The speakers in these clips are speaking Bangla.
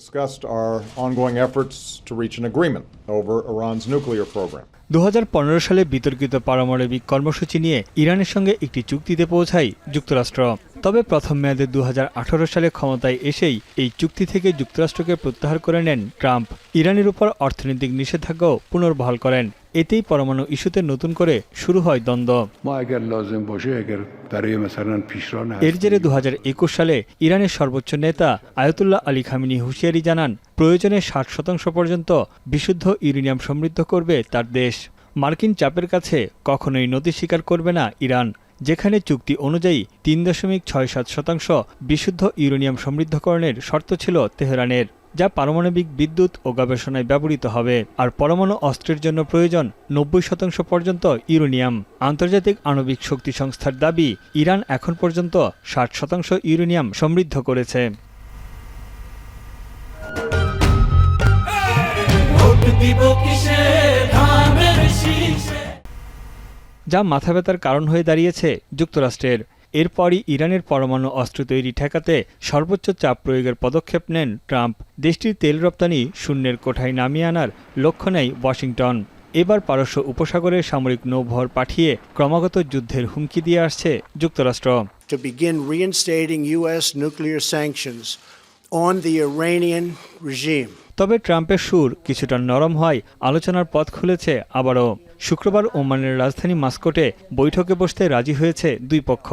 Discussed our ongoing efforts to reach an agreement over Iran's nuclear program. 2015 সালে বিতর্কিত পারমাণবিক কর্মসূচি নিয়ে ইরানের সঙ্গে একটি চুক্তিতে পৌঁছায় যুক্তরাষ্ট্র। তবে প্রথম মেয়াদে 2018 সালে ক্ষমতায় এসেই এই চুক্তি থেকে যুক্তরাষ্ট্রকে প্রত্যাহার করে নেন ট্রাম্প। ইরানের উপর অর্থনৈতিক নিষেধাজ্ঞাও পুনর্বহাল করেন। এতেই পরমাণু ইস্যুতে নতুন করে শুরু হয় দ্বন্দ্ব। এর জেরে 2021 সালে ইরানের সর্বোচ্চ নেতা আয়াতুল্লাহ আলী খামেনি হুঁশিয়ারি জানান, প্রয়োজনে 60% পর্যন্ত বিশুদ্ধ ইউরেনিয়াম সমৃদ্ধ করবে তার দেশ। মার্কিন চাপের কাছে কখনোই নতি স্বীকার করবে না ইরান, যেখানে চুক্তি অনুযায়ী 3.67% বিশুদ্ধ ইউরেনিয়াম সমৃদ্ধকরণের শর্ত ছিল তেহরানের, যা পারমাণবিক বিদ্যুৎ ও গবেষণায় ব্যবহৃত হবে। আর পরমাণু অস্ত্রের জন্য প্রয়োজন 90% পর্যন্ত ইউরেনিয়াম। আন্তর্জাতিক আণবিক শক্তি সংস্থার দাবি, ইরান এখন পর্যন্ত 60% ইউরেনিয়াম সমৃদ্ধ করেছে। যা মাথাব্যথার কারণ হয়ে দাঁড়িয়েছে যুক্তরাষ্ট্রের। এরপরই ইরানের পরমাণু অস্ত্র তৈরি ঠেকাতে সর্বোচ্চ চাপ প্রয়োগের পদক্ষেপ নেন ট্রাম্প। দেশটির তেল রপ্তানি শূন্যের কোঠায় নামিয়ে আনার লক্ষ্য নেয় ওয়াশিংটন। এবার পারস্য উপসাগরে সামরিক নৌবহর পাঠিয়ে ক্রমাগত যুদ্ধের হুমকি দিয়ে আসছে যুক্তরাষ্ট্র। To begin reinstating U.S. nuclear sanctions on the Iranian regime. তবে ট্রাম্পের সুর কিছুটা নরম হয় আলোচনার পথ খুলেছে আবারও। শুক্রবার ওমানের রাজধানী মাস্কোটে বৈঠকে বসতে রাজি হয়েছে দুই পক্ষ,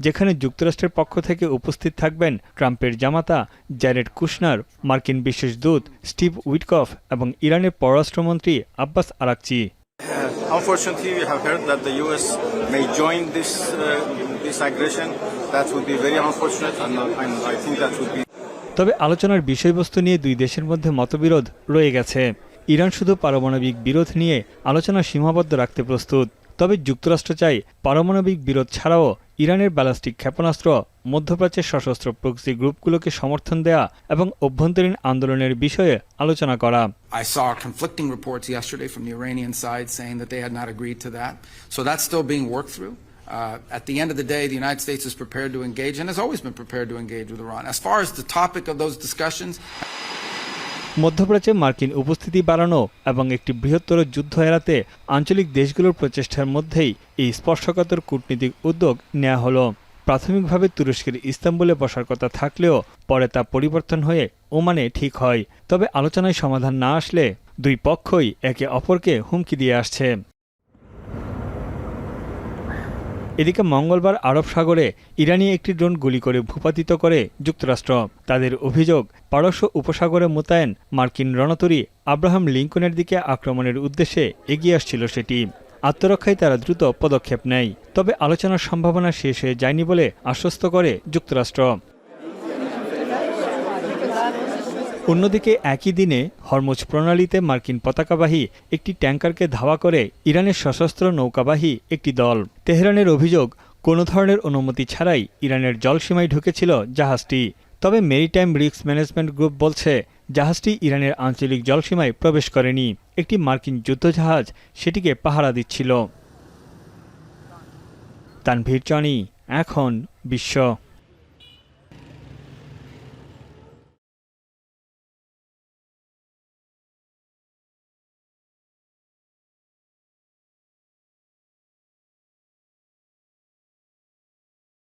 যেখানে যুক্তরাষ্ট্রের পক্ষ থেকে উপস্থিত থাকবেন ট্রাম্পের জামাতা জ্যারেড কুশনার, মার্কিন বিশেষ দূত স্টিভ উইটকফ এবং ইরানের পররাষ্ট্রমন্ত্রী Abbas Araghchi. Unfortunately, we have heard that the U.S. may join this aggression. That would be very unfortunate, and I think that would be. তবে আলোচনার বিষয়বস্তু নিয়ে দুই দেশের মধ্যে মতবিরোধ রয়ে গেছে। ইরান শুধু পারমাণবিক বিরোধ নিয়ে আলোচনা সীমাবদ্ধ রাখতে প্রস্তুত। তবে যুক্তরাষ্ট্র চায় পারমাণবিক বিরোধ ছাড়াও ইরানের ব্যালিস্টিক ক্ষেপণাস্ত্র, মধ্যপ্রাচ্যের সশস্ত্র প্রক্সি গ্রুপগুলোকে সমর্থন দেয়া এবং অভ্যন্তরীণ আন্দোলনের বিষয়ে আলোচনা করা। I saw conflicting reports yesterday from the Iranian side saying that they had not agreed to that. So that's still being worked through. At the end of the day, the United States is prepared to engage and has always been prepared to engage with Iran. As far as the topic of those discussions, মধ্যপ্রাচ্যে মার্কিন উপস্থিতি বাড়ানো এবং একটি বৃহত্তর যুদ্ধ এড়াতে আঞ্চলিক দেশগুলোর প্রচেষ্টার মধ্যেই এই স্পর্শকাতর কূটনীতিক উদ্যোগ নেওয়া হলো। প্রাথমিকভাবে তুরস্কের ইস্তাম্বুলে বসার কথা থাকলেও পরে তা পরিবর্তন হয়ে ওমানে ঠিক হয়। তবে আলোচনায় সমাধান না আসলে দুই পক্ষই একে অপরকে হুমকি দিয়ে আসছে। এদিকে মঙ্গলবার আরব সাগরে ইরানি একটি ড্রোন গুলি করে ভূপাতিত করে যুক্তরাষ্ট্র। তাদের অভিযোগ, পারস্য উপসাগরে মোতায়েন মার্কিন রণতরী আব্রাহাম লিঙ্কনের দিকে আক্রমণের উদ্দেশ্যে এগিয়ে আসছিল সেটি। আত্মরক্ষায় তারা দ্রুত পদক্ষেপ নেয়। তবে আলোচনার সম্ভাবনা শেষ হয়ে যায়নি বলে আশ্বস্ত করে যুক্তরাষ্ট্র। অন্যদিকে একই দিনে হরমুজ প্রণালীতে মার্কিন পতাকাবাহী একটি ট্যাঙ্কারকে ধাওয়া করে ইরানের সশস্ত্র নৌকাবাহী একটি দল। তেহরানের অভিযোগ, কোনো ধরনের অনুমতি ছাড়াই ইরানের জলসীমায় ঢুকেছিল জাহাজটি। তবে মেরিটাইম রিস্ক ম্যানেজমেন্ট গ্রুপ বলছে, জাহাজটি ইরানের আঞ্চলিক জলসীমায় প্রবেশ করেনি। একটি মার্কিন যুদ্ধজাহাজ সেটিকে পাহারা দিচ্ছিল। তানভীর চনি, এখন বিশ্ব।